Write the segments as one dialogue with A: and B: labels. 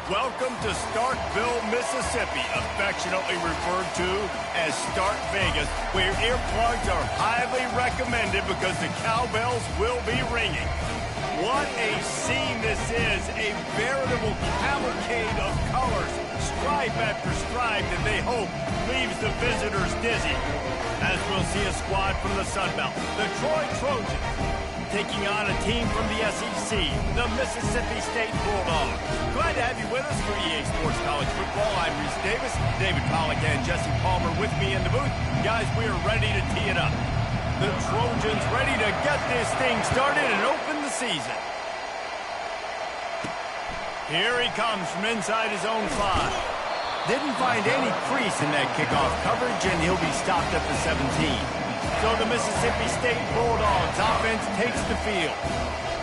A: Welcome to Starkville, Mississippi, affectionately referred to as Stark Vegas, where earplugs are highly recommended because the cowbells will be ringing. What a scene this is, a veritable cavalcade of colors, stripe after stripe that they hope leaves the visitors dizzy. As we'll see a squad from the Sun Belt, the Troy Trojans, taking on a team from the SEC, the Mississippi State Bulldogs. Glad to have you with us for EA Sports College Football. I'm Reese Davis, David Pollack and Jesse Palmer with me in the booth. Guys, we are ready to tee it up. The Trojans ready to get this thing started and open the season. Here he comes from inside his own 5. Didn't find any crease in that kickoff coverage, and he'll be stopped at the 17. So the Mississippi State Bulldogs offense takes the field.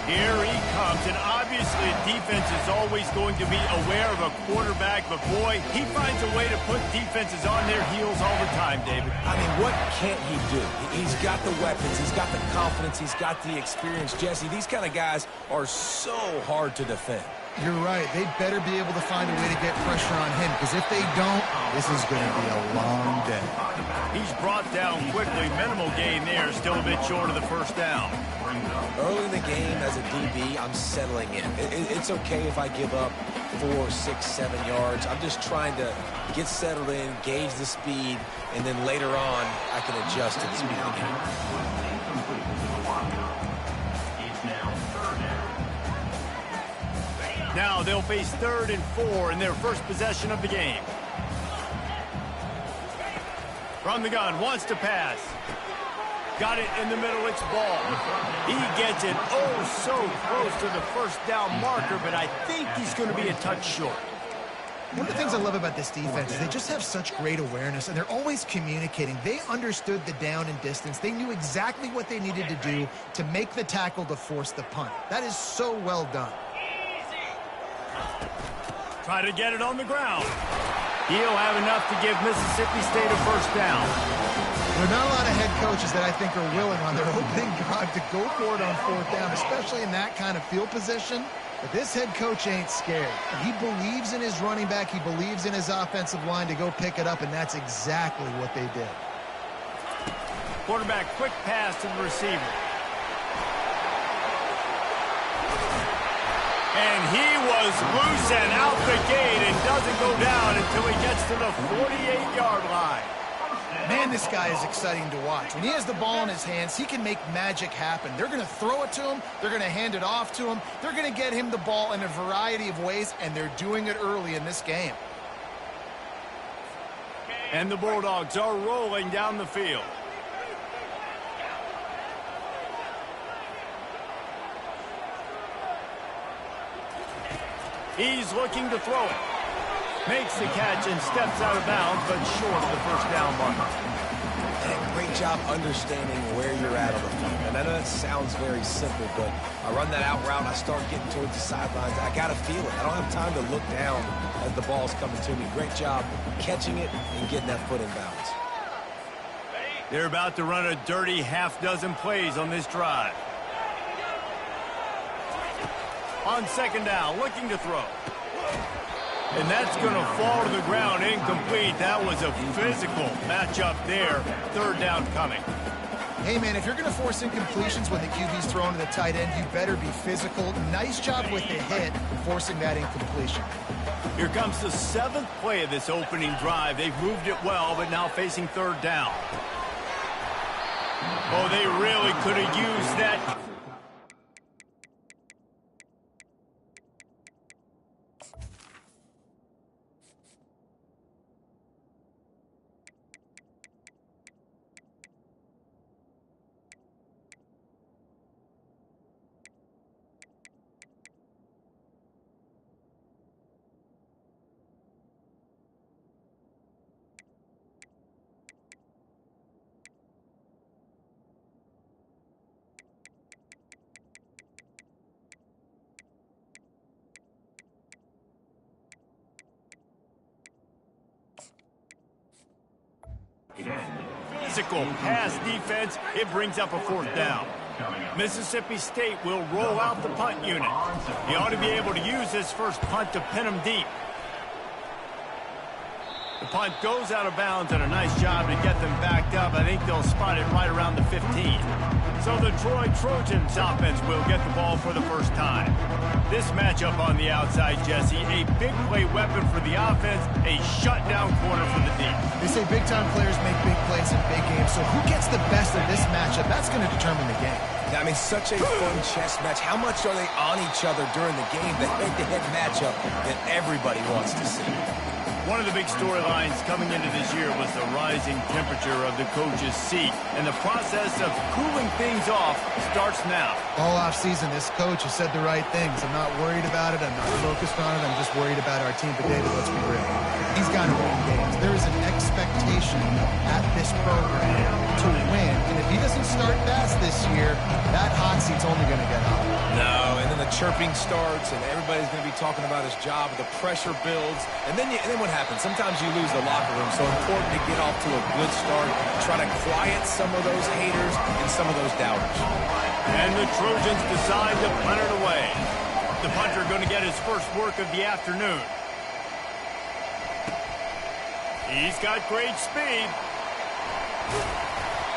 A: Here he comes, and obviously defense is always going to be aware of a quarterback, but boy, he finds a way to put defenses on their heels all the time, David.
B: I mean, what can't he do? He's got the weapons, he's got the confidence, he's got the experience. Jesse, these kind of guys are so hard to defend.
C: You're right. They better be able to find a way to get pressure on him, because if they don't, this is going to be a long day.
A: He's brought down quickly. Minimal gain there. Still a bit short of the first down.
B: Early in the game, as a DB, I'm settling in. It's okay if I give up 4, 6, 7 yards. I'm just trying to get settled in, gauge the speed, and then later on, I can adjust to the speed of the game.
A: Now they'll face 3rd and 4 in their first possession of the game. From the gun, wants to pass. Got it in the middle, it's ball. He gets it so close to the first down marker, but I think he's going to be a touch short.
C: One of the things I love about this defense is they just have such great awareness, and they're always communicating. They understood the down and distance. They knew exactly what they needed to do to make the tackle to force the punt. That is so well done.
A: Try to get it on the ground. He'll have enough to give Mississippi State a first down.
C: There are not a lot of head coaches that I think are willing on their opening drive to go for it on 4th down, especially in that kind of field position. But this head coach ain't scared. He believes in his running back. He believes in his offensive line to go pick it up, and that's exactly what they did.
A: Quarterback, quick pass to the receiver. And he was loose and out the gate and doesn't go down until he gets to the 48-yard line.
C: Man, this guy is exciting to watch. When he has the ball in his hands, he can make magic happen. They're going to throw it to him. They're going to hand it off to him. They're going to get him the ball in a variety of ways, and they're doing it early in this game.
A: And the Bulldogs are rolling down the field. He's looking to throw it. Makes the catch and steps out of bounds, but short of the first down marker.
B: And great job understanding where you're at on the field. And I know that sounds very simple, but I run that out route, I start getting towards the sidelines. I got to feel it. I don't have time to look down as the ball's coming to me. Great job catching it and getting that foot in bounds.
A: They're about to run a dirty half-dozen plays on this drive. On 2nd down, looking to throw. And that's going to fall to the ground incomplete. That was a physical matchup there. 3rd down coming.
C: Hey, man, if you're going to force incompletions when the QB's thrown to the tight end, you better be physical. Nice job with the hit, forcing that incompletion.
A: Here comes the 7th play of this opening drive. They've moved it well, but now facing 3rd down. Oh, they really could have used that. Physical pass defense. It brings up a 4th down. Mississippi State will roll out the punt unit. He ought to be able to use his first punt to pin him deep. The punt goes out of bounds, and a nice job to get them backed up. I think they'll spot it right around the 15. So the Troy Trojans offense will get the ball for the first time. This matchup on the outside, Jesse, a big play weapon for the offense, a shutdown corner for the D.
C: They say big-time players make big plays in big games, so who gets the best of this matchup? That's going to determine the game.
B: I mean, such a fun chess match. How much are they on each other during the game? The head-to-head matchup that everybody wants to see.
A: One of the big storylines coming into this year was the rising temperature of the coach's seat, and the process of cooling things off starts now.
C: All offseason, this coach has said the right things. I'm not worried about it. I'm not focused on it. I'm just worried about our team. But, David, let's be real. He's got to win games. There is an expectation at this program to win, and if he doesn't start fast this year, that hot seat's only going to get hot.
B: No, and then the chirping starts, and everybody's going to be talking about his job. The pressure builds, and then what happens? Sometimes you lose the locker room, so important to get off to a good start. Try to quiet some of those haters and some of those doubters.
A: And the Trojans decide to punt it away. The punter going to get his first work of the afternoon. He's got great speed.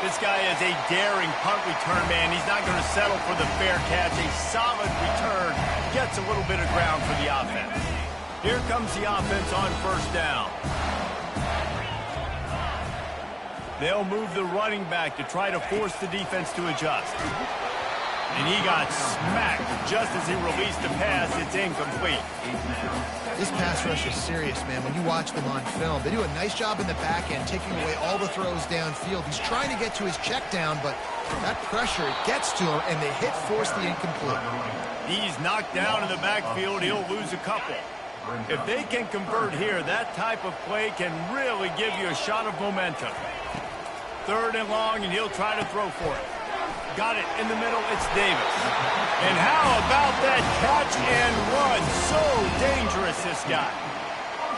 A: This guy is a daring punt return man. He's not going to settle for the fair catch. A solid return gets a little bit of ground for the offense. Here comes the offense on first down. They'll move the running back to try to force the defense to adjust. And he got smacked just as he released the pass. It's incomplete.
C: This pass rush is serious, man. When you watch them on film, they do a nice job in the back end, taking away all the throws downfield. He's trying to get to his check down, but that pressure gets to him, and the hit forced the incomplete.
A: He's knocked down in the backfield. He'll lose a couple. If they can convert here, that type of play can really give you a shot of momentum. 3rd and long, and he'll try to throw for it. Got it in the middle. It's Davis. And how about that catch and run? So dangerous, this guy.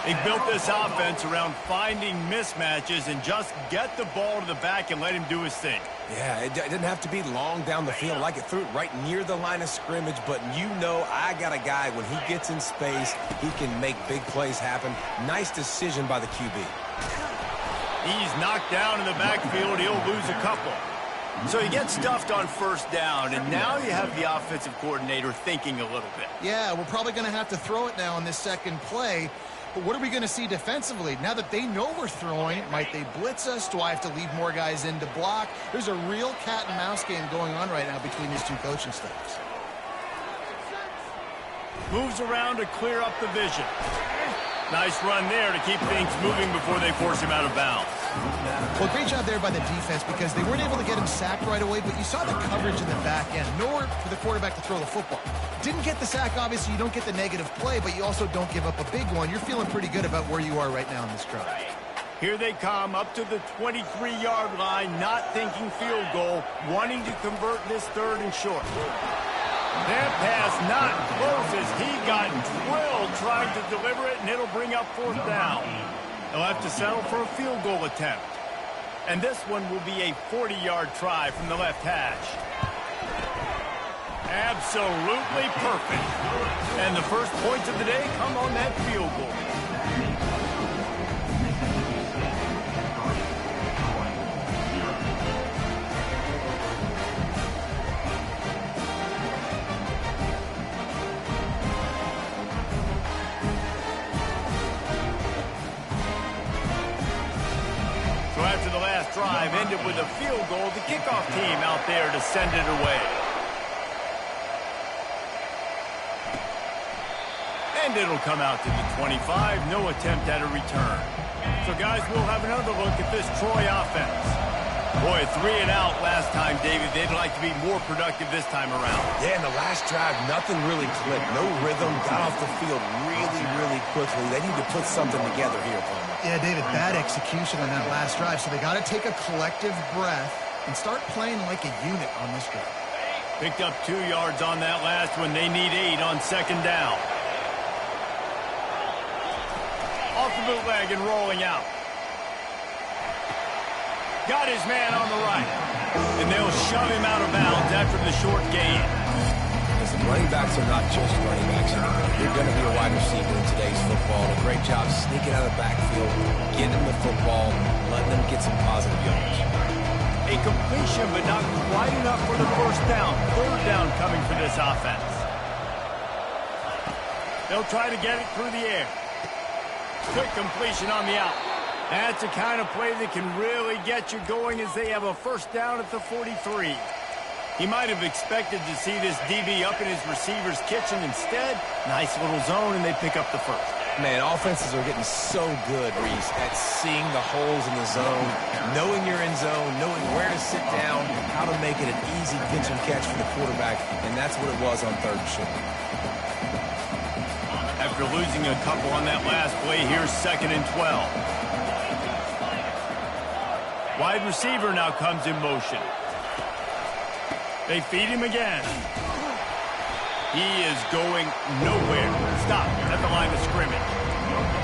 A: He built this offense around finding mismatches and just get the ball to the back and let him do his thing.
B: Yeah, it didn't have to be long down the field. Like it threw it right near the line of scrimmage, but you know I got a guy, when he gets in space, he can make big plays happen. Nice decision by the QB.
A: He's knocked down in the backfield. He'll lose a couple. So he gets stuffed on first down, and now you have the offensive coordinator thinking a little bit.
C: Yeah, we're probably going to have to throw it now on this second play. But what are we going to see defensively? Now that they know we're throwing, might they blitz us? Do I have to leave more guys in to block? There's a real cat and mouse game going on right now between these two coaching staffs.
A: Moves around to clear up the vision. Nice run there to keep things moving before they force him out of bounds.
C: Well, great job there by the defense because they weren't able to get him sacked right away, but you saw the coverage in the back end. Nowhere for the quarterback to throw the football. Didn't get the sack, obviously. You don't get the negative play, but you also don't give up a big one. You're feeling pretty good about where you are right now in this drive.
A: Here they come up to the 23-yard line, not thinking field goal, wanting to convert this 3rd and short. That pass not close as he got drilled trying to deliver it, and it'll bring up 4th down. They'll have to settle for a field goal attempt. And this one will be a 40-yard try from the left hash. Absolutely perfect. And the first points of the day come on that field goal. So after the last drive ended with a field goal, the kickoff team out there to send it away. And it'll come out to the 25. No attempt at a return. So, guys, we'll have another look at this Troy offense. Boy, 3 and out last time, David. They'd like to be more productive this time around.
B: Yeah, in the last drive, nothing really clicked. No rhythm. Got off the field really, really quickly. They need to put something together here, Palmer.
C: Yeah, David, bad execution on that last drive, so they got to take a collective breath and start playing like a unit on this drive.
A: Picked up 2 yards on that last one. They need 8 on 2nd down. Off the bootleg and rolling out. Got his man on the right. And they'll shove him out of bounds after the short gain.
B: Listen, running backs are not just running backs anymore. You're going to be a wide receiver in today's football. A great job sneaking out of the backfield, getting them the football, letting them get some positive yards.
A: A completion, but not quite enough for the first down. Third down coming for this offense. They'll try to get it through the air. Quick completion on the out. That's the kind of play that can really get you going as they have a first down at the 43. He might have expected to see this DB up in his receiver's kitchen. Instead, nice little zone, and they pick up the first.
B: Man, offenses are getting so good, Reese, at seeing the holes in the zone, knowing you're in zone, knowing where to sit down, how to make it an easy pitch and catch for the quarterback, and that's what it was on third and short.
A: After losing a couple on that last play, here's 2nd and 12. Wide receiver now comes in motion. They feed him again. He is going nowhere. Stop at the line of scrimmage.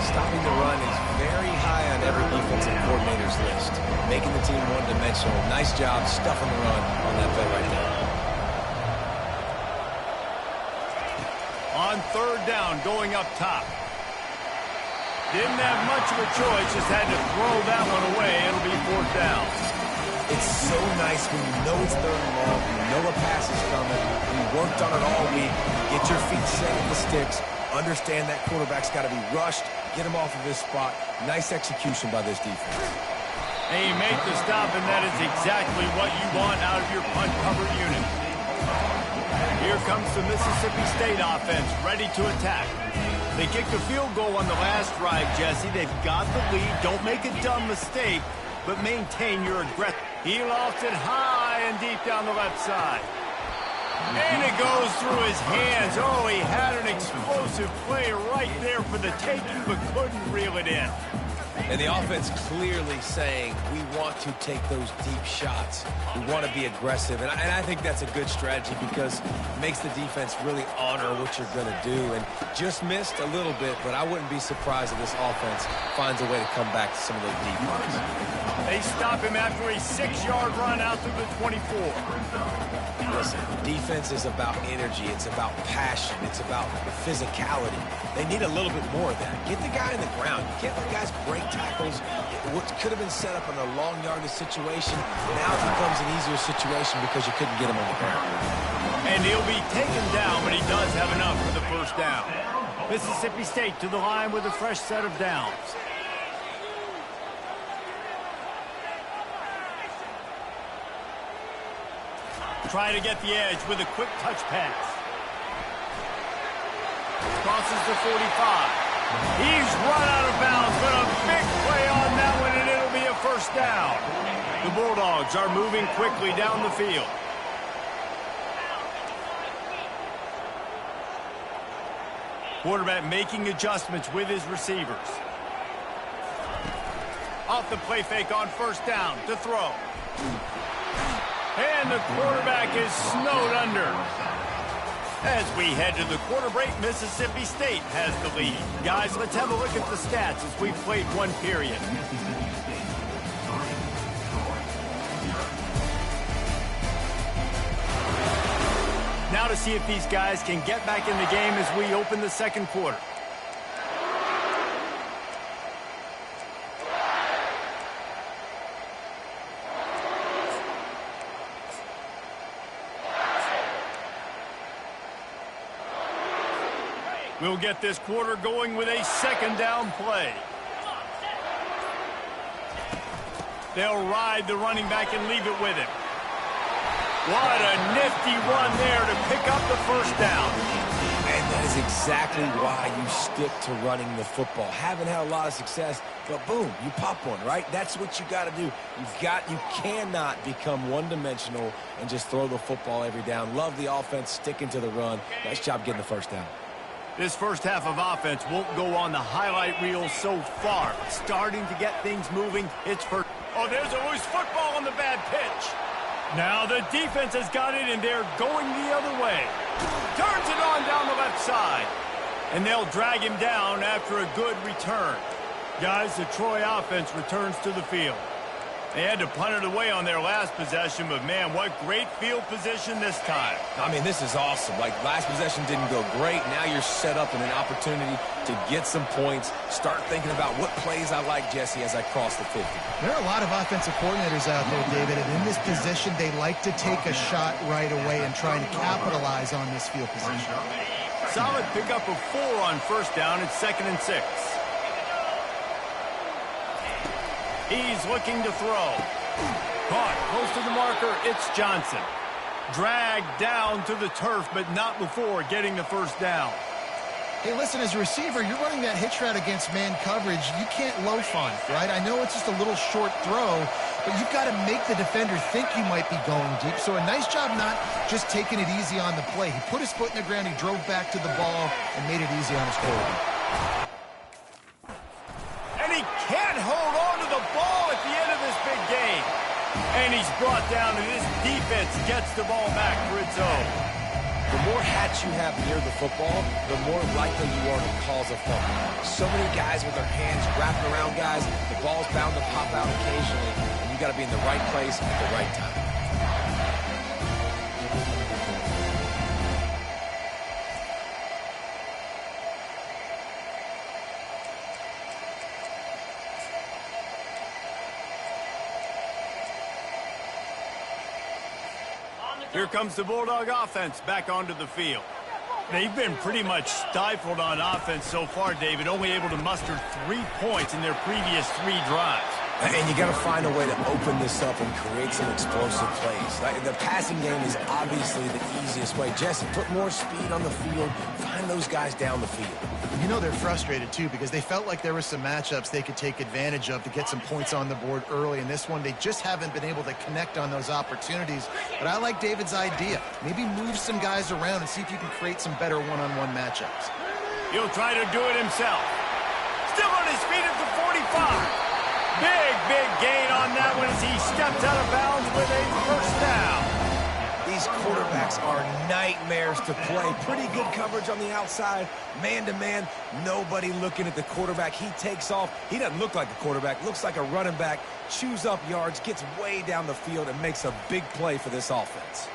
B: Stopping the run is very high on every defensive coordinator's list. Making the team one-dimensional. Nice job stuffing the run on that play right there.
A: On third down, going up top. Didn't have much of a choice, just had to throw that one away. It'll be 4th down.
B: It's so nice when you know it's third and long, you know a pass is coming, you worked on it all week, get your feet set at the sticks, understand that quarterback's got to be rushed, get him off of his spot. Nice execution by this defense.
A: They make the stop, and that is exactly what you want out of your punt cover unit. Here comes the Mississippi State offense, ready to attack. They kicked a field goal on the last drive, Jesse. They've got the lead. Don't make a dumb mistake, but maintain your aggressive. He lost it high and deep down the left side. And it goes through his hands. Oh, he had an explosive play right there for the taking, but couldn't reel it in.
B: And the offense clearly saying, we want to take those deep shots. We want to be aggressive. And I think that's a good strategy because it makes the defense really honor what you're going to do. And just missed a little bit, but I wouldn't be surprised if this offense finds a way to come back to some of those deep runs.
A: They stop him after a 6-yard run out to the 24.
B: Listen, defense is about energy. It's about passion. It's about physicality. They need a little bit more of that. Get the guy in the ground. You can't let guys break tackles. What could have been set up in a long yardage situation now becomes an easier situation because you couldn't get him on the ground.
A: And he'll be taken down, but he does have enough for the first down. Mississippi State to the line with a fresh set of downs. Try to get the edge with a quick touch pass. Crosses the 45. He's run out of bounds, but a big play on that one, and it'll be a first down. The Bulldogs are moving quickly down the field. Quarterback making adjustments with his receivers. Off the play fake on first down to throw. And the quarterback is snowed under. As we head to the quarter break, Mississippi State has the lead. Guys, let's have a look at the stats as we've played one period. Now to see if these guys can get back in the game as we open the second quarter. We'll get this quarter going with a second down play. They'll ride the running back and leave it with him. What a nifty run there to pick up the first down.
B: And that is exactly why you stick to running the football. Haven't had a lot of success, but boom, you pop one, right? That's what you got to do. You cannot become one-dimensional and just throw the football every down. Love the offense sticking to the run. Nice job getting the first down.
A: This first half of offense won't go on the highlight reel so far. Starting to get things moving. It's for... Oh, there's a loose football on the bad pitch. Now the defense has got it, and they're going the other way. Turns it on down the left side. And they'll drag him down after a good return. Guys, the Troy offense returns to the field. They had to punt it away on their last possession, but man, what great field position this time.
B: I mean, this is awesome. Like, last possession didn't go great. Now you're set up in an opportunity to get some points. Start thinking about what plays I like, Jesse, as I cross the 50.
C: There are a lot of offensive coordinators out there, David, and in this position, they like to take a shot right away and try to capitalize on this field position.
A: Solid pickup of 4 on first down. It's 2nd and 6. He's looking to throw. Caught close to the marker. It's Johnson. Dragged down to the turf, but not before getting the first down.
C: Hey, listen, as a receiver, you're running that hitch route against man coverage. You can't loaf on it, right? I know it's just a little short throw, but you've got to make the defender think you might be going deep. So a nice job not just taking it easy on the play. He put his foot in the ground, he drove back to the ball, and made it easy on his quarterback.
A: And he can't hold on to the ball at the end of this big game. And he's brought down, and this defense gets the ball back for its own.
B: The more hats you have near the football, the more likely you are to cause a fumble. So many guys with their hands wrapped around guys, the ball's bound to pop out occasionally, and you got to be in the right place at the right time.
A: Here comes the Bulldog offense back onto the field. They've been pretty much stifled on offense so far, David, only able to muster 3 points in their previous 3 drives.
B: And you got to find a way to open this up and create some explosive plays. Like, the passing game is obviously the easiest way. Jesse, put more speed on the field. Find those guys down the field.
C: You know they're frustrated, too, because they felt like there were some matchups they could take advantage of to get some points on the board early. In this one, they just haven't been able to connect on those opportunities. But I like David's idea. Maybe move some guys around and see if you can create some better one-on-one matchups.
A: He'll try to do it himself. Still on his feet at the 45. Big gain on that one as he steps out of bounds with a first down.
B: These quarterbacks are nightmares to play. Pretty good coverage on the outside. Man-to-man, nobody looking at the quarterback. He takes off. He doesn't look like a quarterback. Looks like a running back. Chews up yards, gets way down the field, and makes a big play for this offense.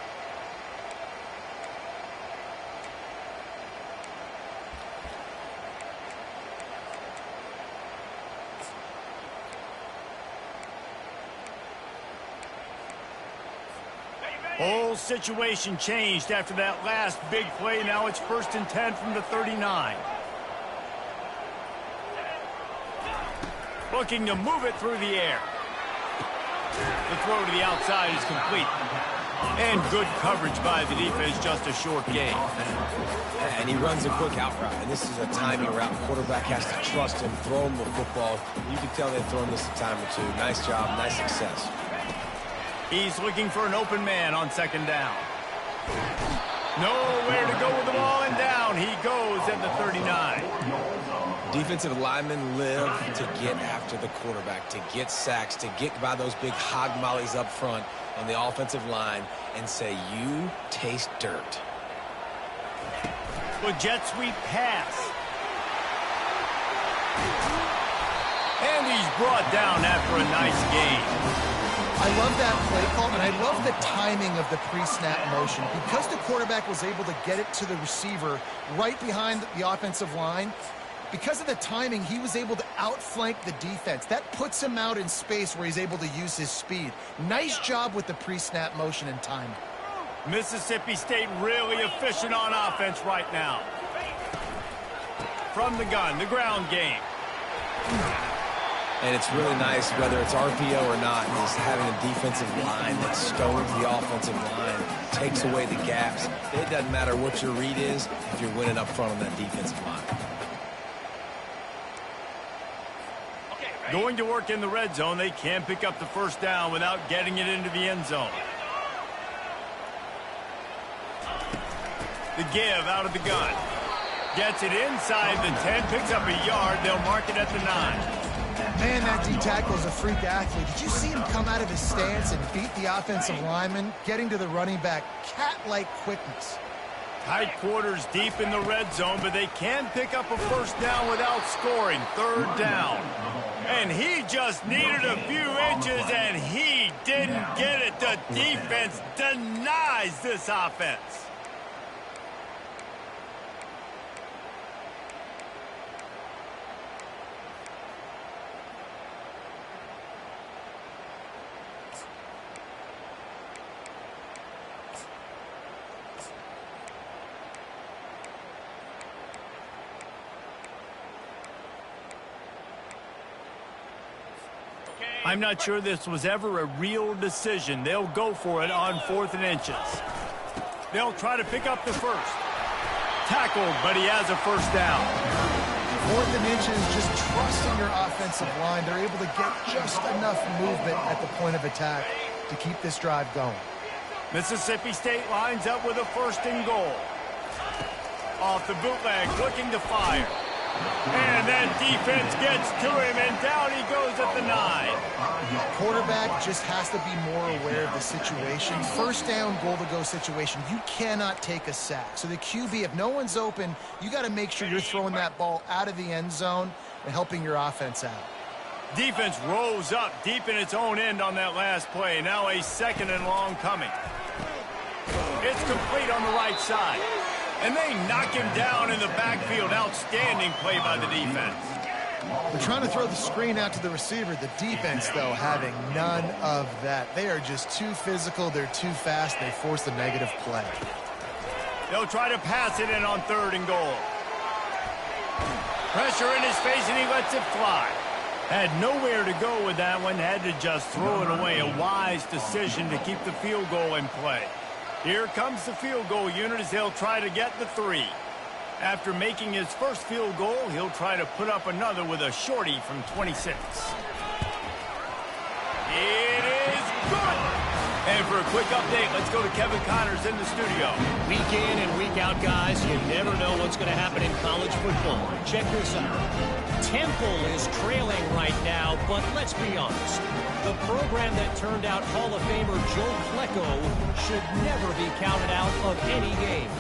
A: Whole situation changed after that last big play. Now it's 1st and 10 from the 39. Looking to move it through the air. The throw to the outside is complete. And good coverage by the defense, just a short gain.
B: And he runs a quick out route, and this is a timing route. The quarterback has to trust him, throw him the football. You can tell they've thrown this a time or two. Nice job, nice success.
A: He's looking for an open man on 2nd down. Nowhere to go with the ball, and down he goes at the 39.
B: Defensive linemen live to get after the quarterback, to get sacks, to get by those big hog mollies up front on the offensive line and say, you taste dirt.
A: With jet sweep pass. And he's brought down after a nice gain.
C: I love that play call, and I love the timing of the pre-snap motion. Because the quarterback was able to get it to the receiver right behind the offensive line, because of the timing, he was able to outflank the defense. That puts him out in space where he's able to use his speed. Nice job with the pre-snap motion and timing.
A: Mississippi State really efficient on offense right now. From the gun, the ground game.
B: And it's really nice, whether it's RPO or not, is having a defensive line that stones the offensive line, takes away the gaps. It doesn't matter what your read is if you're winning up front on that defensive line.
A: Going to work in the red zone. They can pick up the first down without getting it into the end zone. The give out of the gun. Gets it inside the 10, picks up a yard. They'll mark it at the 9.
C: Man, that D-tackle is a freak athlete. Did you see him come out of his stance and beat the offensive lineman, getting to the running back? Cat-like quickness.
A: Tight quarters deep in the red zone, but they can pick up a first down without scoring. Third down. And he just needed a few inches, and he didn't get it. The defense denies this offense. I'm not sure this was ever a real decision. They'll go for it on 4th and inches. They'll try to pick up the first. Tackled, but he has a first down.
C: 4th and inches, just trusting your offensive line. They're able to get just enough movement at the point of attack to keep this drive going.
A: Mississippi State lines up with a 1st and goal. Off the bootleg, looking to fire. And that defense gets to him, and down he goes at the 9.
C: Quarterback just has to be more aware of the situation. First down, goal-to-go situation. You cannot take a sack. So the QB, if no one's open, you got to make sure you're throwing that ball out of the end zone and helping your offense out.
A: Defense rose up deep in its own end on that last play. Now a 2nd and long coming. It's complete on the right side. And they knock him down in the backfield. Outstanding play by the defense.
C: They're trying to throw the screen out to the receiver. The defense, though, having none of that. They are just too physical. They're too fast. They force the negative play.
A: They'll try to pass it in on 3rd and goal. Pressure in his face, and he lets it fly. Had nowhere to go with that one. Had to just throw it away. A wise decision to keep the field goal in play. Here comes the field goal unit as they'll try to get the 3. After making his first field goal, he'll try to put up another with a shorty from 26. It is good! And for a quick update, let's go to Kevin Connors in the studio.
D: Week in and week out, guys, you never know what's going to happen in college football. Check this out. Temple is trailing right now, but let's be honest. The program that turned out Hall of Famer Joe Klecko should never be counted out of any game.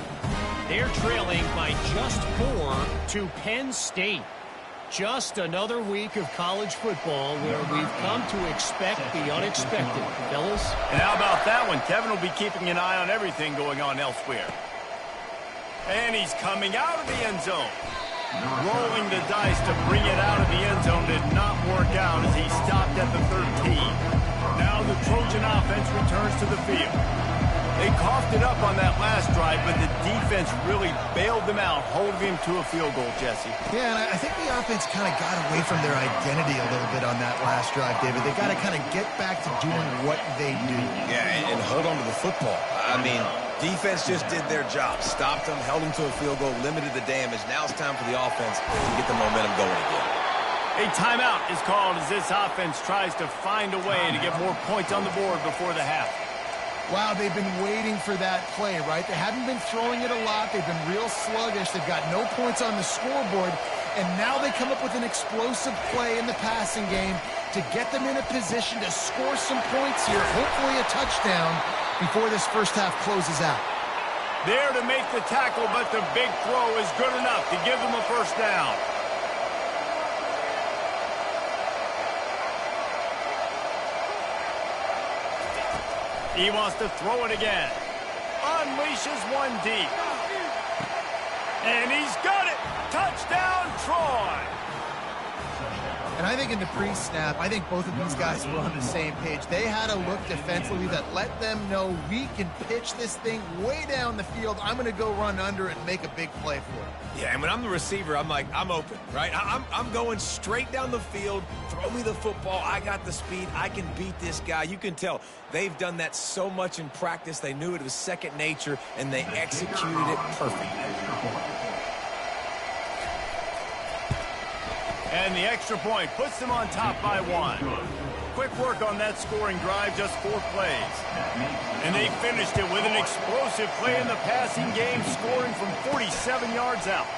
D: They're trailing by just 4 to Penn State. Just another week of college football where we've come to expect the unexpected, fellas.
A: And how about that one? Kevin will be keeping an eye on everything going on elsewhere. And he's coming out of the end zone. Rolling the dice to bring it out of the end zone did not work out as he stopped at the 13. Now the Trojan offense returns to the field. They coughed it up on that last drive, but the defense really bailed them out, holding him to a field goal, Jesse.
C: Yeah, and I think the offense kind of got away from their identity a little bit on that last drive, David. They got to kind of get back to doing what they do.
B: Yeah, and hold on to the football. I mean, defense just did their job. Stopped them, held them to a field goal, limited the damage. Now it's time for the offense to get the momentum going again.
A: A timeout is called as this offense tries to find a way to get more points on the board before the half.
C: Wow, they've been waiting for that play, right? They haven't been throwing it a lot. They've been real sluggish. They've got no points on the scoreboard. And now they come up with an explosive play in the passing game to get them in a position to score some points here, hopefully a touchdown, before this first half closes out.
A: There to make the tackle, but the big throw is good enough to give them a first down. He wants to throw it again. Unleashes one deep. And he's got it. Touchdown, Troy.
C: And I think in the pre-snap, I think both of these guys were on the same page. They had a look defensively that let them know we can pitch this thing way down the field. I'm going to go run under it and make a big play for it.
B: Yeah, and when I'm the receiver, I'm like, I'm open, right? I'm going straight down the field. Throw me the football. I got the speed. I can beat this guy. You can tell they've done that so much in practice. They knew it was second nature, and they executed it perfectly.
A: And the extra point puts them on top by 1. Quick work on that scoring drive, just 4 plays. And they finished it with an explosive play in the passing game, scoring from 47 yards out.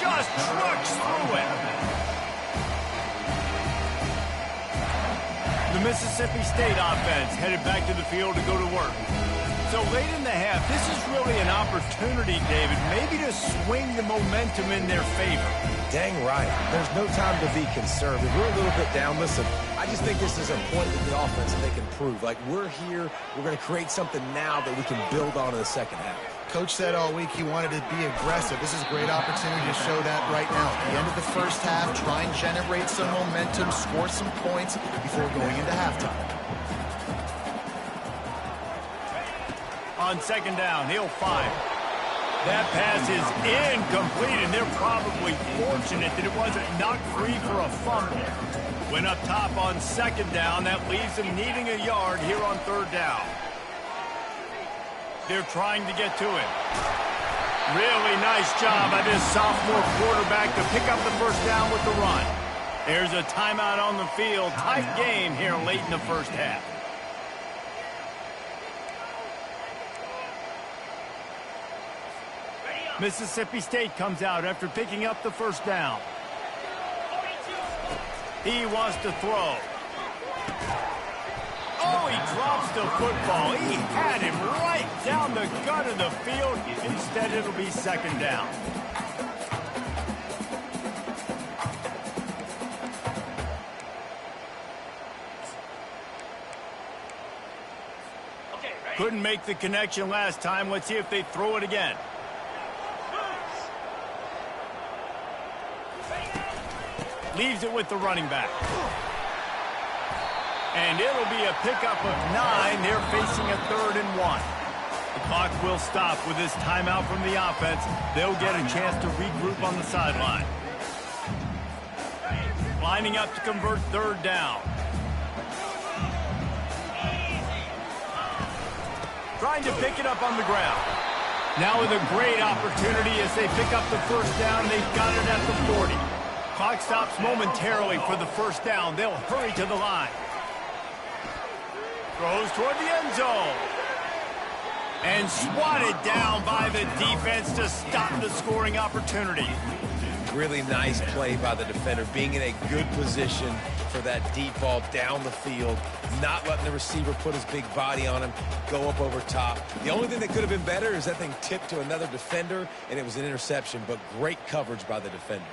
A: Just trucks through it. The The Mississippi State offense headed back to the field to go to work. So late in the half, this is really an opportunity, David, maybe to swing the momentum in their favor.
B: Dang right. There's no time to be conservative. We're a little bit down. Listen, I just think this is a point with the offense that they can prove. Like, we're here. We're going to create something now that we can build on in the second half.
C: Coach said all week he wanted to be aggressive. This is a great opportunity to show that right now. At the end of the first half, try and generate some momentum, score some points before going into halftime.
A: On second down, he'll fire. That pass is incomplete, and they're probably fortunate that it wasn't knocked free for a fumble. Went up top on second down. That leaves them needing a yard here on third down. They're trying to get to it. Really nice job by this sophomore quarterback to pick up the first down with the run. There's a timeout on the field. Tight game here late in the first half. Mississippi State comes out after picking up the first down. He wants to throw. Oh, he drops the football. He had him right down the gut of the field. Instead, it'll be second down. Couldn't make the connection last time. Let's see if they throw it again. Leaves it with the running back. And it'll be a pickup of 9. They're facing a 3rd and 1. The clock will stop with this timeout from the offense. They'll get a chance to regroup on the sideline. Lining up to convert third down. Trying to pick it up on the ground. Now with a great opportunity as they pick up the first down. They've got it at the 40. Clock stops momentarily for the first down. They'll hurry to the line. Throws toward the end zone. And swatted down by the defense to stop the scoring opportunity.
B: Really nice play by the defender, being in a good position for that deep ball down the field, not letting the receiver put his big body on him, go up over top. The only thing that could have been better is that thing tipped to another defender, and it was an interception, but great coverage by the defender.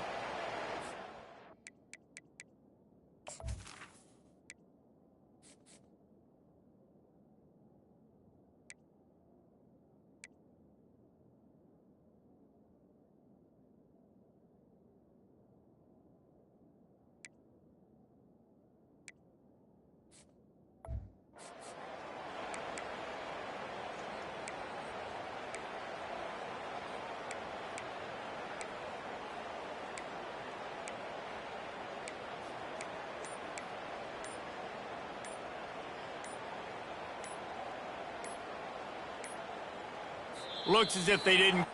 A: Looks as if they didn't.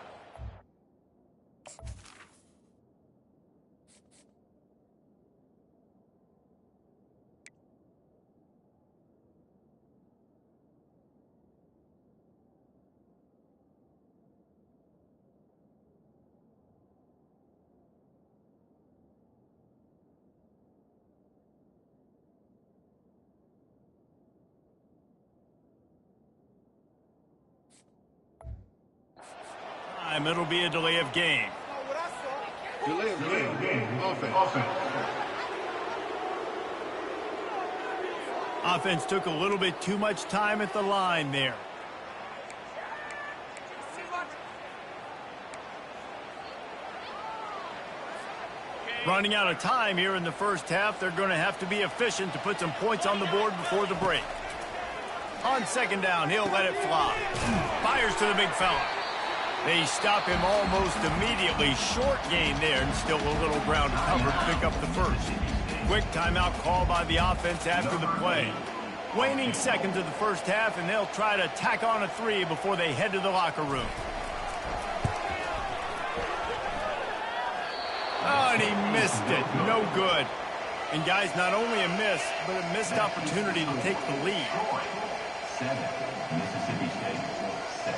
A: It'll be a delay of game.
E: Delay of game. Offense.
A: Offense took a little bit too much time at the line there. Running out of time here in the first half. They're going to have to be efficient to put some points on the board before the break. On second down, he'll let it fly. Fires to the big fella. They stop him almost immediately. Short gain there, and still a little ground to cover to pick up the first. Quick timeout call by the offense after the play. Waning seconds of the first half, and they'll try to tack on a 3 before they head to the locker room. Oh, and he missed it. No good. And, guys, not only a miss, but a missed opportunity to take the lead.
F: 7, Mississippi State 6.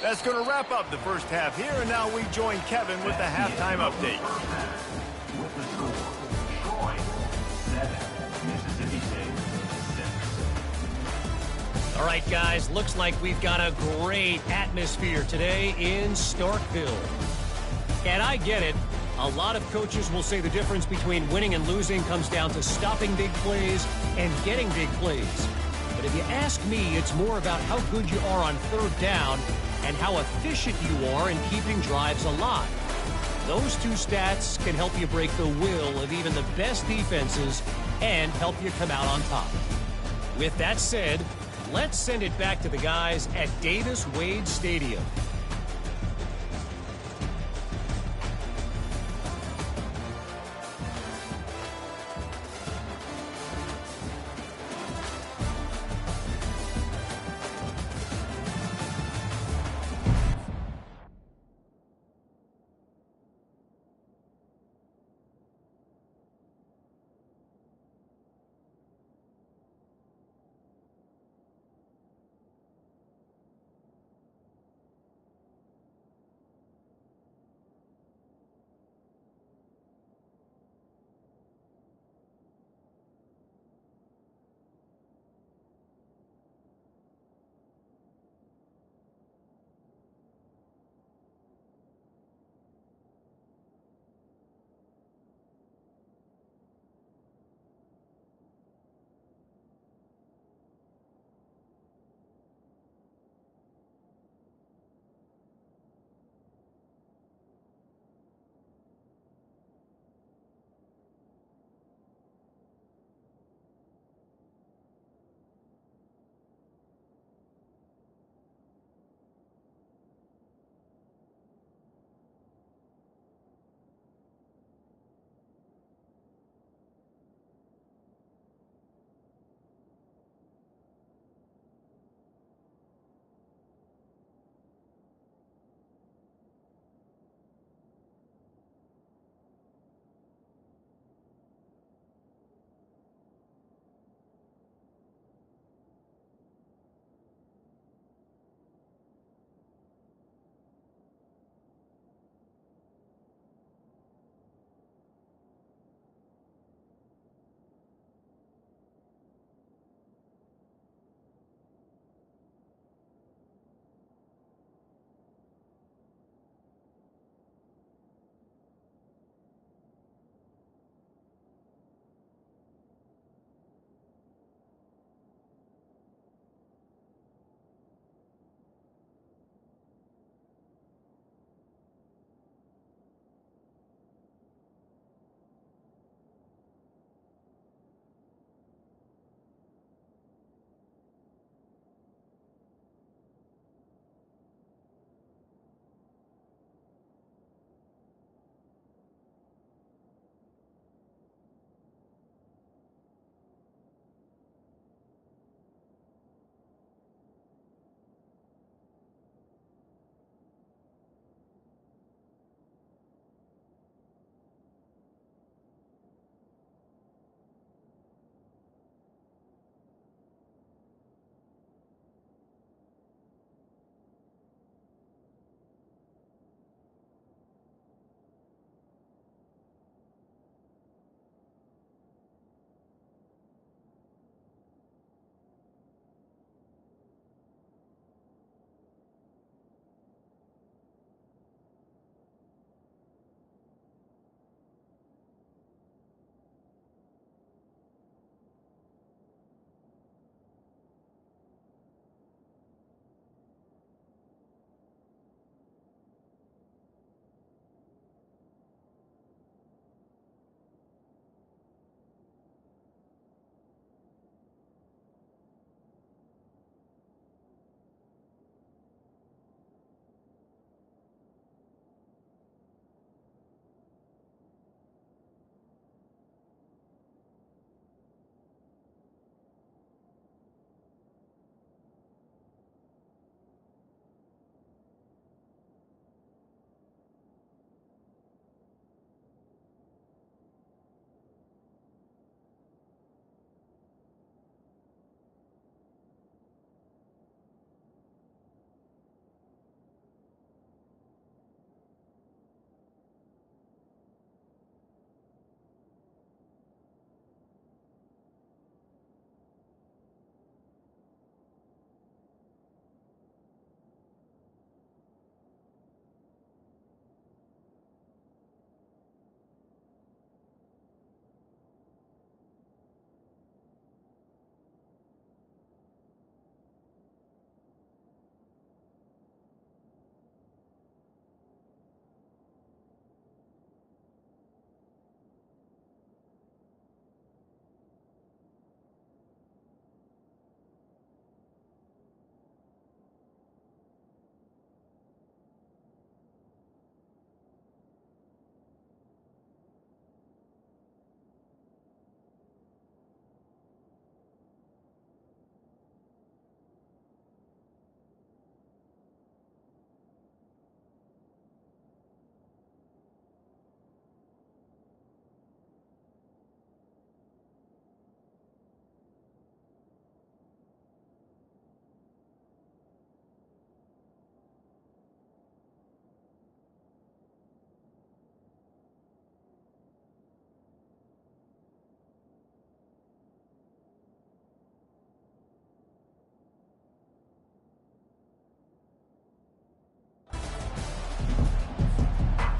A: That's going to wrap up the first half here, and now we join Kevin with the halftime update.
F: With the score, Troy 7, Mississippi State 6.
D: All right, guys, looks like we've got a great atmosphere today in Starkville. And I get it. A lot of coaches will say the difference between winning and losing comes down to stopping big plays and getting big plays. But if you ask me, it's more about how good you are on third down and how efficient you are in keeping drives alive. Those two stats can help you break the will of even the best defenses and help you come out on top. With that said, let's send it back to the guys at Davis-Wade Stadium.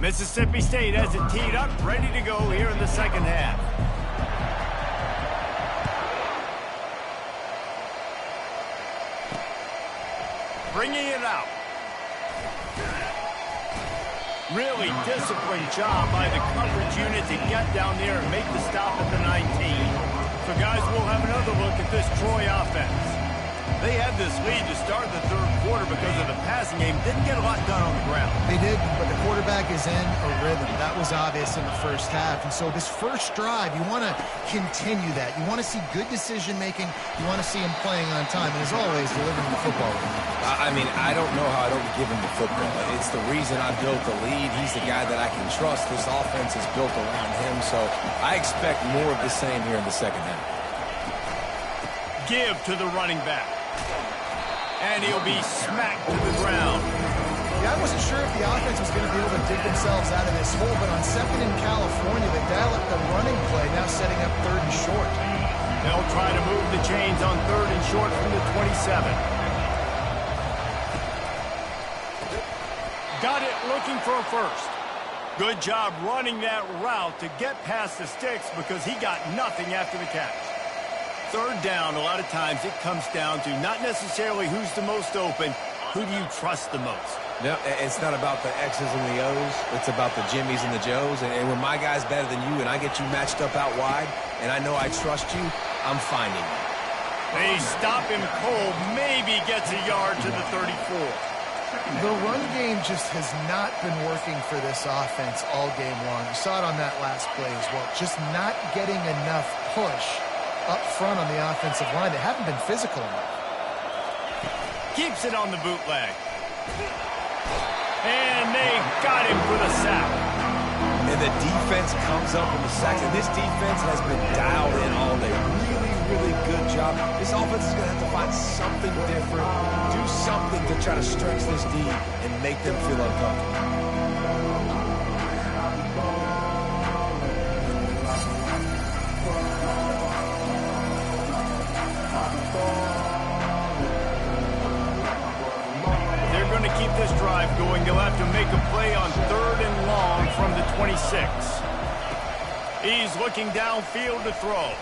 A: Mississippi State has it teed up, ready to go here in the second half. Bringing it out. Really disciplined job by the coverage unit to get down there and make the stop at the 19. So, guys, we'll have another look at this Troy offense. They had this lead to start the third quarter because of the passing game. Didn't get a lot done on the ground.
C: They did, but the quarterback is in a rhythm. That was obvious in the first half. And so this first drive, you want to continue that. You want to see good decision-making. You want to see him playing on time. And as always, delivering the football.
B: I mean, I don't know how I don't give him the football. It's the reason I built the lead. He's the guy that I can trust. This offense is built around him. So I expect more of the same here in the second half.
A: Give to the running back. And he'll be smacked to the ground.
C: Yeah, I wasn't sure if the offense was going to be able to dig themselves out of this hole, but on second in California, they dial up the running play, now setting up third and short.
A: They'll try to move the chains on third and short from the 27. Got it looking for a first. Good job running that route to get past the sticks because he got nothing after the catch. Third down, a lot of times it comes down to not necessarily who's the most open, who do you trust the most?
B: No, it's not about the X's and the O's. It's about the Jimmies and the Joes. And when my guy's better than you and I get you matched up out wide and I know I trust you, I'm finding you.
A: They stop him cold, maybe gets a yard to the 34.
C: The run game just has not been working for this offense all game long. You saw it on that last play as well. Just not getting enough push up front on the offensive line. They haven't been physical enough.
A: Keeps it on the bootleg. And they got him for the sack.
B: And the defense comes up with the sacks. And this defense has been dialed in all day. Really, really good job. This offense is going to have to find something different, do something to try to stretch this D and make them feel uncomfortable.
A: Keep this drive going. They'll have to make a play on third and long from the 26. He's looking downfield to throw.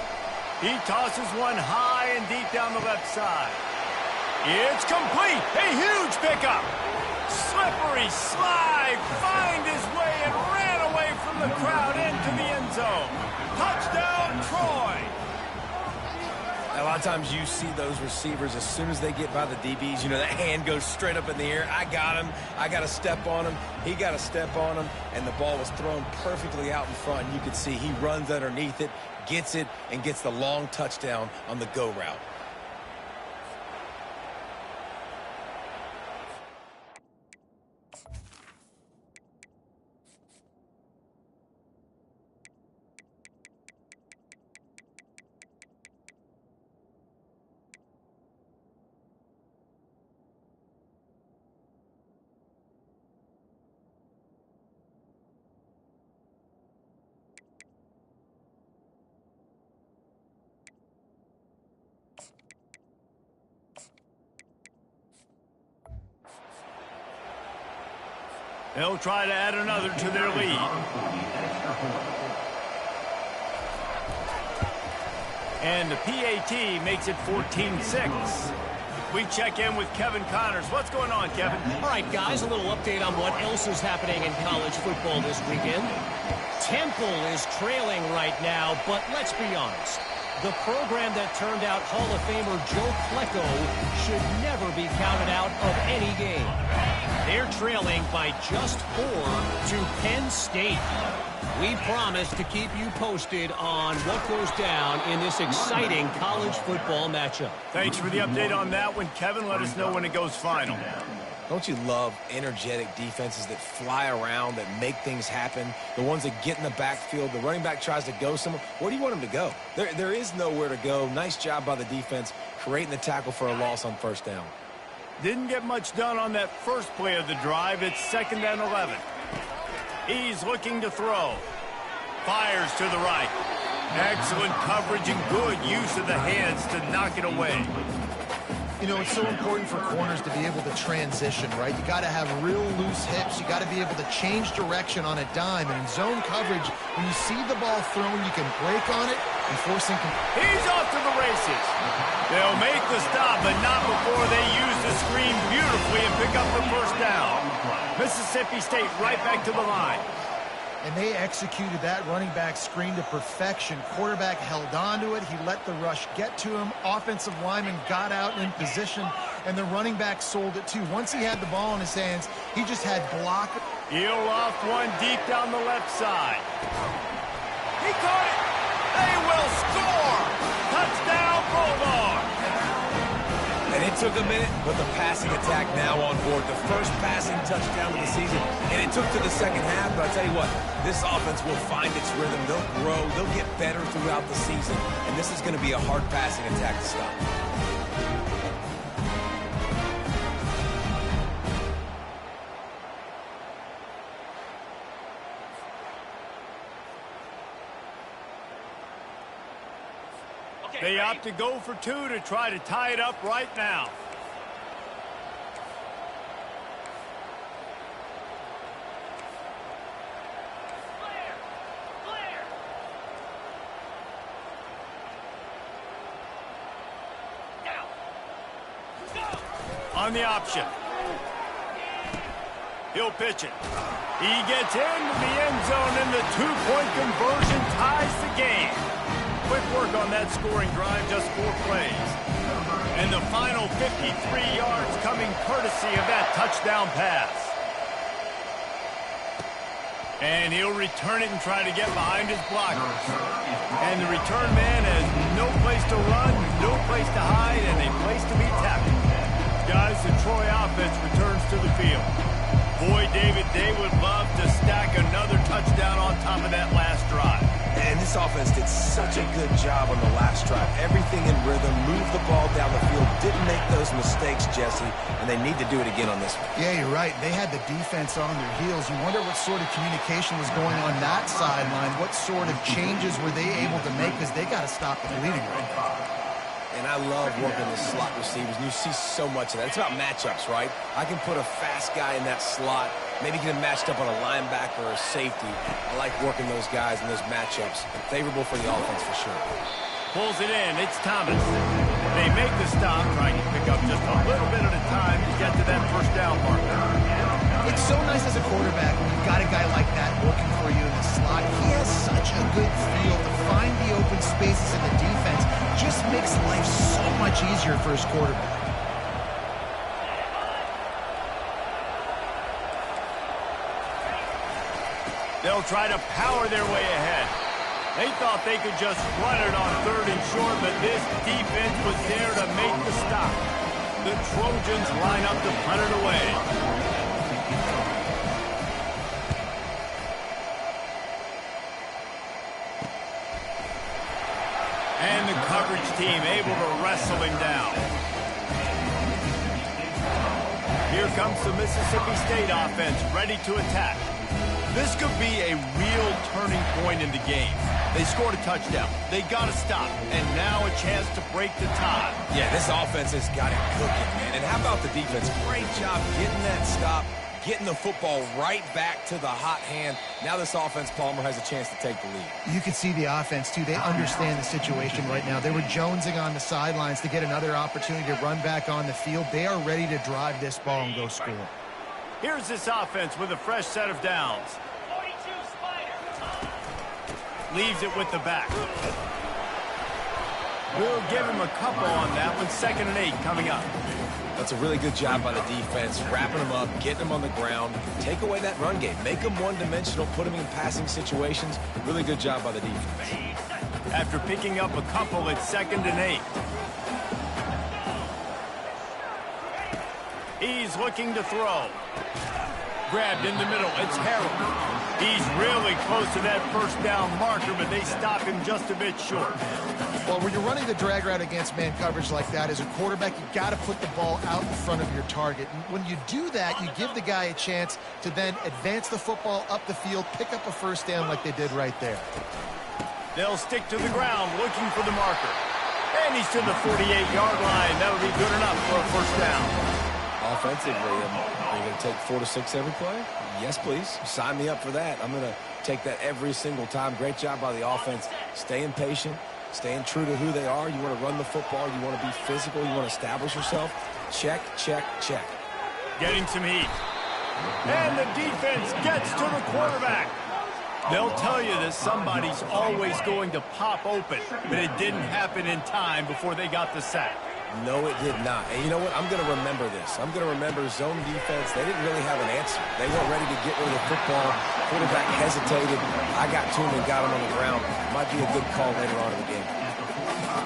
A: He tosses one high and deep down the left side. It's complete. A huge pickup. Slippery slide. Find his way and ran away from the crowd into the end zone. Touchdown, Troy.
B: A lot of times you see those receivers, as soon as they get by the DBs, you know, that hand goes straight up in the air. I got him. I got to step on him. He got to step on him. And the ball was thrown perfectly out in front. And you can see he runs underneath it, gets it, and gets the long touchdown on the go route.
A: They'll try to add another to their lead. And the PAT makes it 14-6. We check in with Kevin Connors. What's going on, Kevin?
D: All right, guys, a little update on what else is happening in college football this weekend. Temple is trailing right now, but let's be honest. The program that turned out Hall of Famer Joe Klecko should never be counted out of any game. They're trailing by just 4 to Penn State. We promise to keep you posted on what goes down in this exciting college football matchup.
A: Thanks for the update on that one, Kevin. Let us know when it goes final.
B: Don't you love energetic defenses that fly around, that make things happen? The ones that get in the backfield, the running back tries to go somewhere. Where do you want him to go? There is nowhere to go. Nice job by the defense, creating the tackle for a loss on first down.
A: Didn't get much done on that first play of the drive. It's 2nd and 11. He's looking to throw. Fires to the right. Excellent coverage and good use of the hands to knock it away.
C: You know, it's so important for corners to be able to transition, right? You got to have real loose hips. You got to be able to change direction on a dime. And in zone coverage, when you see the ball thrown, you can break on it and force him.
A: He's off to the races. They'll make the stop, but not before they use the screen beautifully and pick up the first down. Mississippi State right back to the line.
C: And they executed that running back screen to perfection. Quarterback held on to it. He let the rush get to him. Offensive lineman got out in position, and the running back sold it too. Once he had the ball in his hands, he just had block.
A: He'll off one deep down the left side. He caught it. They will score. Touchdown, Bulldogs.
B: And it took a minute, but the passing attack now on board. The first passing touchdown of the season. And it took to the second half, but I tell you what, this offense will find its rhythm. They'll grow. They'll get better throughout the season. And this is going to be a hard passing attack to stop.
A: They opt to go for two to try to tie it up right now. On the option. He'll pitch it. He gets into the end zone, and the two-point conversion ties the game. Quick work on that scoring drive, just 4 plays. And the final 53 yards coming courtesy of that touchdown pass. And he'll return it and try to get behind his blockers. And the return man has no place to run, no place to hide, and a place to be tackled. Guys, the Troy offense returns to the field. Boy, David, they would love to stack another touchdown on top of that last drive.
B: And this offense did such a good job on the last drive. Everything in rhythm, moved the ball down the field, didn't make those mistakes, Jesse, and they need to do it again on this one.
C: Yeah, you're right. They had the defense on their heels. You wonder what sort of communication was going on that sideline. What sort of changes were they able to make, because they got to stop the bleeding right now.
B: And I love working the slot receivers, and you see so much of that. It's about matchups, right? I can put a fast guy in that slot, maybe get him matched up on a linebacker or a safety. I like working those guys in those matchups. Favorable for the offense for sure.
A: Pulls it in. It's Thomas. They make the stop, trying to pick up just a little bit at a time to get to that first down marker.
C: It's so nice as a quarterback when you've got a guy like that working for you in the slot. He has such a good feel to find the open spaces in the defense. Just makes life so much easier for his quarterback.
A: They'll try to power their way ahead. They thought they could just run it on 3rd and short, but this defense was there to make the stop. The Trojans line up to punt it away. And the coverage team able to wrestle him down. Here comes the Mississippi State offense ready to attack. This could be a real turning point in the game. They scored a touchdown. They got to stop. And now a chance to break the tie.
B: Yeah, this offense has got it cooking, man. And how about the defense? Great job getting that stop, getting the football right back to the hot hand. Now this offense, Palmer, has a chance to take the lead.
C: You can see the offense, too. They understand the situation right now. They were jonesing on the sidelines to get another opportunity to run back on the field. They are ready to drive this ball and go score.
A: Here's this offense with a fresh set of downs. Leaves it with the back. We'll give him a couple on that one. 2nd and 8 coming up.
B: That's a really good job by the defense, wrapping them up, getting them on the ground. Take away that run game. Make them one-dimensional, put them in passing situations. Really good job by the defense.
A: After picking up a couple, it's 2nd and 8. He's looking to throw. Grabbed in the middle. It's Harold. He's really close to that first down marker, but they stop him just a bit short.
C: Well, when you're running the drag route against man coverage like that, as a quarterback, you got to put the ball out in front of your target. And when you do that, you give the guy a chance to then advance the football up the field, pick up a first down like they did right there.
A: They'll stick to the ground looking for the marker. And he's to the 48-yard line. That would be good enough for a first down.
B: Offensively, are you going to take 4 to 6 every play? Yes, please. Sign me up for that. I'm going to take that every single time. Great job by the offense. Staying patient, staying true to who they are. You want to run the football. You want to be physical. You want to establish yourself. Check, check, check.
A: Getting some heat. And the defense gets to the quarterback. They'll tell you that somebody's always going to pop open, but it didn't happen in time before they got the sack.
B: No, it did not. And you know what? I'm going to remember this. I'm going to remember zone defense. They didn't really have an answer. They weren't ready to get rid of the football. Quarterback hesitated. I got to him and got him on the ground. Might be a good call later on in the game.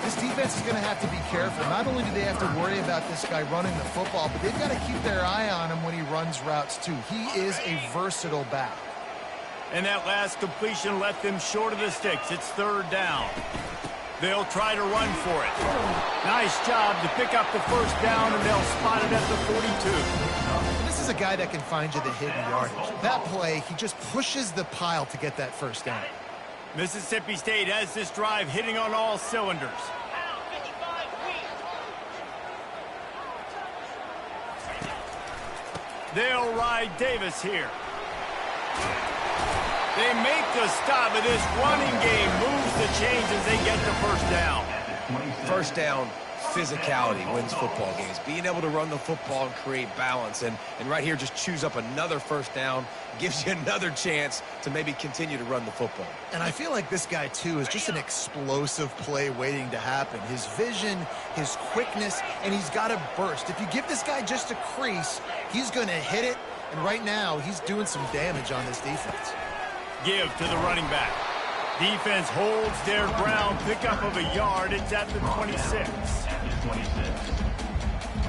C: This defense is going to have to be careful. Not only do they have to worry about this guy running the football, but they've got to keep their eye on him when he runs routes too. He is a versatile back.
A: And that last completion left them short of the sticks. It's third down. They'll try to run for it. Nice job to pick up the first down, and they'll spot it at the 42.
C: This is a guy that can find you the hidden yardage. That play, he just pushes the pile to get that first down.
A: Mississippi State has this drive hitting on all cylinders. They'll ride Davis here. They make the stop, but this running game moves the chains as they get the first down.
B: First down, physicality wins football games. Being able to run the football and create balance. And right here, just choose up another first down, gives you another chance to maybe continue to run the football.
C: And I feel like this guy, too, is just an explosive play waiting to happen. His vision, his quickness, and he's got a burst. If you give this guy just a crease, he's going to hit it. And right now, he's doing some damage on this defense.
A: Give to the running back. Defense holds their ground. Pickup of a yard. It's at the 26.
F: At the 26.